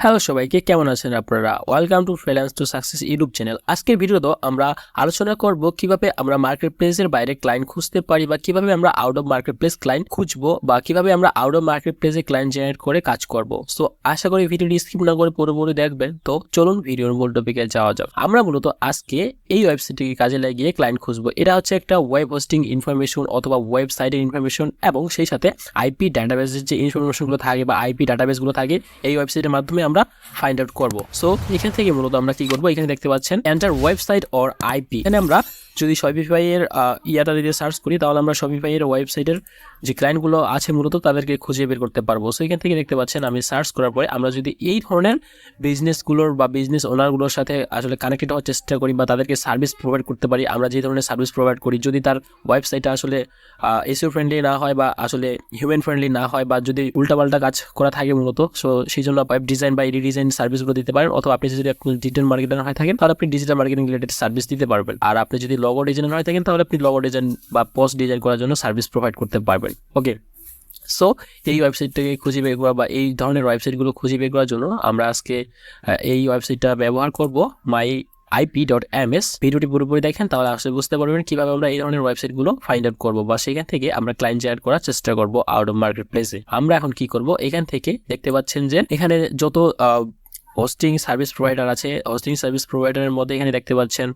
Hello সবাইকে, কেমন আছেন আপনারা? Welcome to freelance to success YouTube channel. আজকের ভিডিওতে আমরা আলোচনা করব কিভাবে আমরা মার্কেট প্লেসের বাইরে ক্লায়েন্ট খুঁজতে পারি বা কিভাবে আমরা out of market place client খুঁজবো বা কিভাবে আমরা আউট অফ মার্কেট প্লেসে ক্লায়েন্ট জেনারেট করে কাজ করব। সো আশা করি ভিডিওটি স্কিপ না করে পুরোপুরি দেখবেন। তো চলুন ভিডিওর মূল টপিকে যাওয়া যাক। আমরা মূলত আজকে এই ওয়েবসাইটটিকে কাজে লাগিয়ে ক্লায়েন্ট খুঁজবো। এটা হচ্ছে একটা ওয়েব হোস্টিং ইনফরমেশন অথবা ওয়েবসাইটের ইনফরমেশন এবং সেই সাথে আইপি ডাটাবেসের যে ইনফরমেশনগুলো থাকে বা আইপি ডাটাবেসগুলো থাকে এই ওয়েবসাইটের মাধ্যমে আমরা ফাইন্ড আউট করব। সো এখান থেকে মূলত আমরা কি করব, এখানে দেখতে পাচ্ছেন এন্টার ওয়েবসাইট অর আইপি। এখানে আমরা যদি শপিফাই এর ইয়াটা দিয়ে সার্চ করি তাহলে আমরা শপিফাই এর ওয়েবসাইটের যে ক্লায়েন্টগুলো আছে মূলত তাদেরকে খুঁজে বের করতে পারবো। সো এখান থেকে দেখতে পাচ্ছেন আমি সার্চ করার পরে আমরা যদি এই ধরনের বিজনেসগুলোর বা বিজনেস ওনারগুলোর সাথে আসলে কানেক্টেড হওয়ার চেষ্টা করি বা তাদেরকে সার্ভিস প্রোভাইড করতে পারি, আমরা যে ধরনের সার্ভিস প্রোভাইড করি যদি তার ওয়েবসাইটটা আসলে এসইও ফ্রেন্ডলি না হয় বা আসলে হিউম্যান ফ্রেন্ডলি না হয় বা যদি উল্টাপাল্টা কাজ করা থাকে মূলত, সো সেই জন্য ওয়েব ডিজাইন বা রিডিজাইন সার্ভিসগুলো দিতে পারেন। অথবা আপনি যদি ডিজিটাল মার্কেটার হয়ে থাকেন তাহলে আপনি ডিজিটাল মার্কেটিং রিলেটেড সার্ভিস দিতে পারবেন। আর আপনি যদি লগো ডিজাইনার হয়ে থাকেন তাহলে আপনি লগো ডিজাইন বা পোস্ট ডিজাইন করার জন্য সার্ভিস প্রোভাইড করতে পারবেন। ওকে, সো এই ওয়েবসাইটটাকে খুঁজে বের করা বা এই ধরনের ওয়েবসাইটগুলো খুঁজে বের করার জন্য আমরা আজকে এই ওয়েবসাইটটা ব্যবহার করব, myip.ms। ভিডিওটি পুরোপুরি দেখেন তাহলে আসলে বুঝতে পারবেন কিভাবে আমরা এই ধরনের ওয়েবসাইটগুলো ফাইন্ড আউট করবো বা সেখান থেকে আমরা ক্লায়েন্ট জেনারেট করার চেষ্টা করব আউট অফ মার্কেট প্লেসে। আমরা এখন কি করব, এখান থেকে দেখতে পাচ্ছেন যে এখানে যত হোস্টিং সার্ভিস প্রোভাইডার আছে, হোস্টিং সার্ভিস প্রোভাইডারের মধ্যে এখানে দেখতে পাচ্ছেন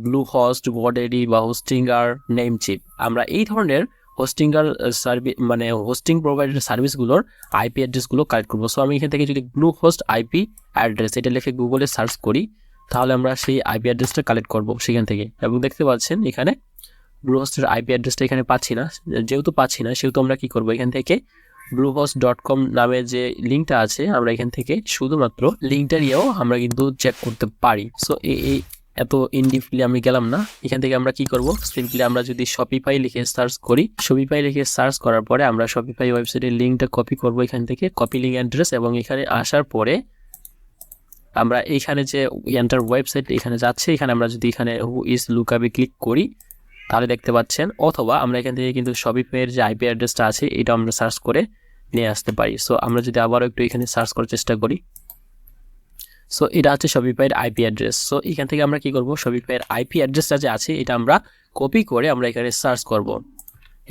ব্লু হোস্ট, গোডেডি বা হোস্টিঙ্গার, নেমচিপ। আমরা এই ধরনের হোস্টিঙ্গার সার্ভিস মানে হোস্টিং প্রোভাইডার সার্ভিসগুলোর আইপি অ্যাড্রেসগুলো কালেক্ট করবো। সো আমি এখান থেকে যদি ব্লু হোস্ট আইপি অ্যাড্রেস এটা লিখে গুগলে সার্চ করি তাহলে আমরা সেই আইপি অ্যাড্রেসটা কালেক্ট করবো সেখান থেকে। এবং দেখতে পাচ্ছেন এখানে ব্লু হোস্টের আইপি অ্যাড্রেসটা এখানে পাচ্ছি না, যেহেতু পাচ্ছি না সেহেতু আমরা কি করবো, এখান থেকে bluehost.com নামে যে লিঙ্কটা আছে আমরা এখান থেকে শুধুমাত্র লিঙ্কটা নিয়েও আমরা কিন্তু চেক করতে পারি। সো এই এত ইনডিপলি আমি গেলাম না। এখান থেকে আমরা কি করব, সিম্পলি আমরা যদি শপিফাই লিখে সার্চ করি, শপিফাই লিখে সার্চ করার পরে আমরা শপিফাই ওয়েবসাইটের লিঙ্কটা কপি করব এখান থেকে, কপি লিঙ্ক অ্যাড্রেস, এবং এখানে আসার পরে আমরা এইখানে যে এন্টার ওয়েবসাইট এখানে যাচ্ছে, এখানে আমরা যদি এখানে হু ইজ লুকআপে ক্লিক করি তাহলে দেখতে পাচ্ছেন, অথবা আমরা এখান থেকে কিন্তু শপিফাইয়ের যে আইপি অ্যাড্রেসটা আছে এটা আমরা সার্চ করে নিয়ে আসতে পারি। সো আমরা যদি আবারও একটু এখানে সার্চ করার চেষ্টা করি, সো এটা হচ্ছে শপিফাইয়ের আইপি অ্যাড্রেস। সো এখান থেকে আমরা কি করব, শপিফাইয়ের আইপি অ্যাড্রেসটা যে আছে এটা আমরা কপি করে আমরা এখানে সার্চ করব।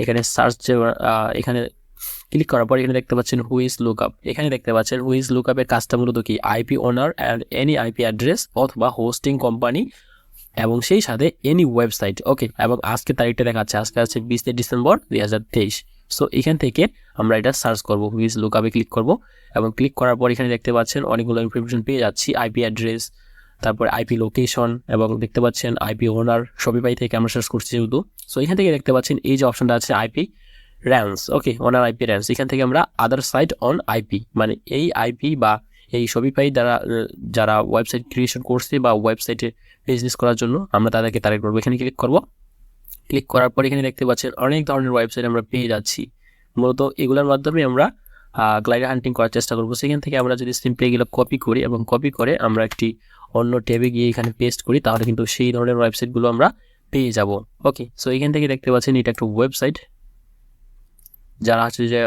এখানে সার্চ এখানে ক্লিক করার পর এখানে দেখতে পাচ্ছেন হু ইজ লুকআপ। এখানে দেখতে পাচ্ছেন হু ইজ লুকআপের কাজটা মূলত কি, IP owner and any IP address অথবা হোস্টিং কোম্পানি এবং সেই সাথে এনি ওয়েবসাইট। ওকে, এবং আজকে তারিখটা দেখাচ্ছে, আজকে আছে 20 ডিসেম্বর 2023। সো এখান থেকে আমরা এটা সার্চ করবো, হুইজ লুকআপে ক্লিক করব এবং ক্লিক করার পর এখানে দেখতে পাচ্ছেন অনেকগুলো ইনফরমেশন পেয়ে যাচ্ছি, আইপি অ্যাড্রেস, তারপরে আইপি লোকেশন, এবং দেখতে পাচ্ছেন আইপি ওনার শপিফাই থেকে আমরা সার্চ করছি যেহেতু। সো এখান থেকে দেখতে পাচ্ছেন এই যে অপশনটা আছে আইপি র্যান্স। ওকে, ওনার আইপি র্যান্স। এখান থেকে আমরা আদার সাইট অন আইপি মানে এই আইপি বা এই শপিফাই দ্বারা যারা ওয়েবসাইট ক্রিয়েশন করছে বা ওয়েবসাইটে বিজনেস করার জন্য আমরা তাদেরকে টার্গেট করবো। এখানে ক্লিক করব, ক্লিক করার পর এখানে দেখতে পাচ্ছেন অনেক ধরনের ওয়েবসাইট আমরা পেয়ে যাচ্ছি। মূলত এগুলোর মাধ্যমে আমরা ক্লায়েন্ট হান্টিং করার চেষ্টা করবো। সেখান থেকে আমরা যদি সিম্পলি এগুলো কপি করি এবং কপি করে আমরা একটি অন্য ট্যাবে গিয়ে এখানে পেস্ট করি তাহলে কিন্তু সেই ধরনের ওয়েবসাইটগুলো আমরা পেয়ে যাব। ওকে, সো এখান থেকে দেখতে পাচ্ছেন এটা একটা ওয়েবসাইট যারা হচ্ছে যে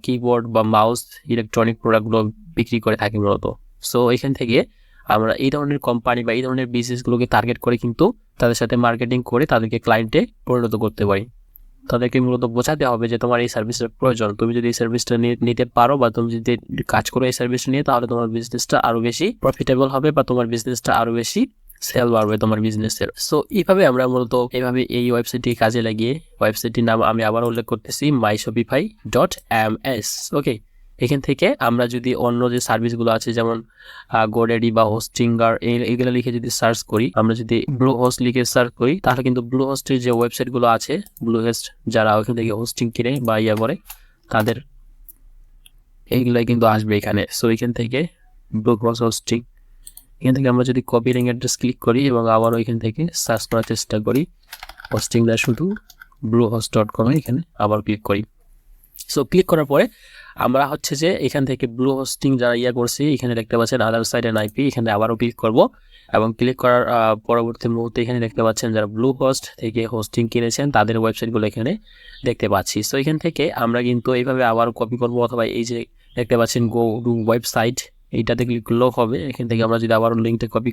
কিবোর্ড বা মাউস ইলেকট্রনিক প্রোডাক্টগুলো বিক্রি করে থাকে মূলত। সো এখান থেকে আমরা এই ধরনের কোম্পানি বা এই ধরনের বিজনেসগুলোকে টার্গেট করে কিন্তু তাদের সাথে মার্কেটিং করে তাদেরকে ক্লায়েন্টে পরিণত করতে পারি। তাদেরকে মূলত বোঝাতে হবে যে তোমার এই সার্ভিসের প্রয়োজন, তুমি যদি এই সার্ভিসটা নিতে পারো বা তুমি যদি কাজ করো এই সার্ভিসটা নিয়ে তাহলে তোমার বিজনেসটা আরো বেশি প্রফিটেবল হবে বা তোমার বিজনেসটা আরো বেশি সেল বাড়বে তোমার বিজনেসের। সো এইভাবে আমরা মূলত এইভাবে এই ওয়েবসাইটটি কাজে লাগিয়ে, ওয়েবসাইটটির নাম আমি আবার উল্লেখ করতেছি myshopify.ms। ওকে, এখান থেকে আমরা যদি অন্য যে সার্ভিসগুলো আছে যেমন গোডেডি বা হোস্টিঙ্গার এইগুলো লিখে যদি সার্চ করি, আমরা যদি ব্লু হোস্ট লিখে সার্চ করি তাহলে কিন্তু ব্লু হোস্টের যে ওয়েবসাইটগুলো আছে, ব্লু হোস্ট যারা ওখান থেকে হোস্টিং কিনে বা ইয়া করে তাদের এইগুলাই কিন্তু আসবে এখানে। সো এখান থেকে ব্লু হোস্ট হোস্টিং, এখান থেকে আমরা যদি কপি লিঙ্ক অ্যাড্রেস ক্লিক করি এবং আবার ওইখান থেকে সার্চ করার চেষ্টা করি হোস্টিংটা শুধু bluehost.com এখানে আবার ক্লিক করি। সো ক্লিক করার পরে আমরা হচ্ছে যে এখান থেকে ব্লু হোস্টিং যারা ইয়া করছি এখানে দেখতে পাচ্ছেন আদার সাইড এন্ড আইপি, এখানে আবারও ক্লিক করব এবং ক্লিক করার পরবর্তী মুহূর্তে এখানে দেখতে পাচ্ছেন যারা ব্লু হোস্ট থেকে হোস্টিং কিনেছেন তাদের ওয়েবসাইটগুলো এখানে দেখতে পাচ্ছি। সো এখান থেকে আমরা কিন্তু এইভাবে আবার কপি করব, অথবা এই যে দেখতে পাচ্ছেন গো টু ওয়েবসাইট এইটাতে ক্লিক করলেও হবে। এখান থেকে আমরা যদি আবার লিঙ্কটা কপি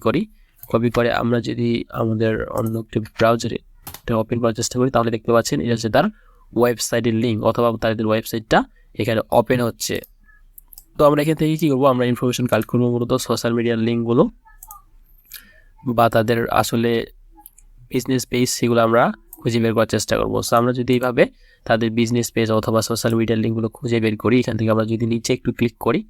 করে আমরা যদি আমাদের অন্য একটি ব্রাউজারে এটা ওপেন করার চেষ্টা করি, তাহলে দেখতে পাচ্ছেন এটা হচ্ছে তার ওয়েবসাইটের লিঙ্ক, অথবা তাদের ওয়েবসাইটটা এখানে ওপেন হচ্ছে। তো আমরা এখান থেকে কী করবো, আমরা ইনফরমেশন কালেক্ট করবো মূলত সোশ্যাল মিডিয়ার লিঙ্কগুলো বা তাদের আসলে বিজনেস পেজ, সেগুলো আমরা খুঁজে বের করার চেষ্টা করবো। সো আমরা যদি এইভাবে তাদের বিজনেস পেজ অথবা সোশ্যাল মিডিয়ার লিঙ্কগুলো খুঁজে বের করি, এখান থেকে আমরা যদি নিচে একটু ক্লিক করি,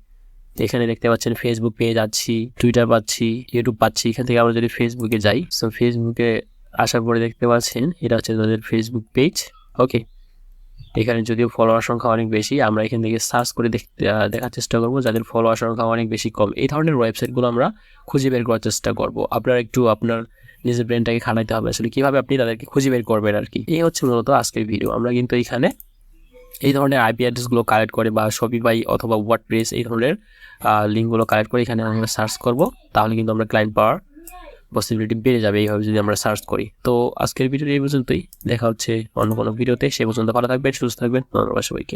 এখানে দেখতে পাচ্ছেন ফেসবুক পেজ আছি, টুইটার পাচ্ছি, ইউটিউব পাচ্ছি। এখান থেকে আমরা যদি ফেসবুকে যাই, সো ফেসবুকে আসার পরে দেখতে পাচ্ছেন এটা হচ্ছে তাদের ফেসবুক পেজ। ওকে, এখানে যদিও ফলোয়ার সংখ্যা অনেক বেশি, আমরা এখান থেকে সার্চ করে দেখার চেষ্টা করব যাদের ফলোয়ার সংখ্যা অনেক বেশি কম। এই ধরনের ওয়েবসাইটগুলো আমরা খুঁজে বের করার চেষ্টা করব। আপনার একটু আপনার নিজের ব্রেনটাকে খাটাইতে হবে আসলে কীভাবে আপনি তাদেরকে খুঁজে বের করবেন আর কি। এই হচ্ছে মূলত আজকের ভিডিও। আমরা কিন্তু এখানে এই ধরনের আইপি অ্যাড্রেসগুলো কালেক্ট করে বা শপিফাই অথবা ওয়ার্ডপ্রেস এই ধরনের লিঙ্কগুলো কালেক্ট করে এখানে আমরা সার্চ করব, তাহলে কিন্তু আমরা ক্লায়েন্ট পাওয়ার পসিবিলিটি বেড়ে যাবে এইভাবে যদি আমরা সার্চ করি। তো আজকের ভিডিও এই পর্যন্তই, দেখা হচ্ছে অন্য কোনো ভিডিওতে। সে পর্যন্ত ভালো থাকবেন, সুস্থ থাকবেন, ধন্যবাদ সবাইকে।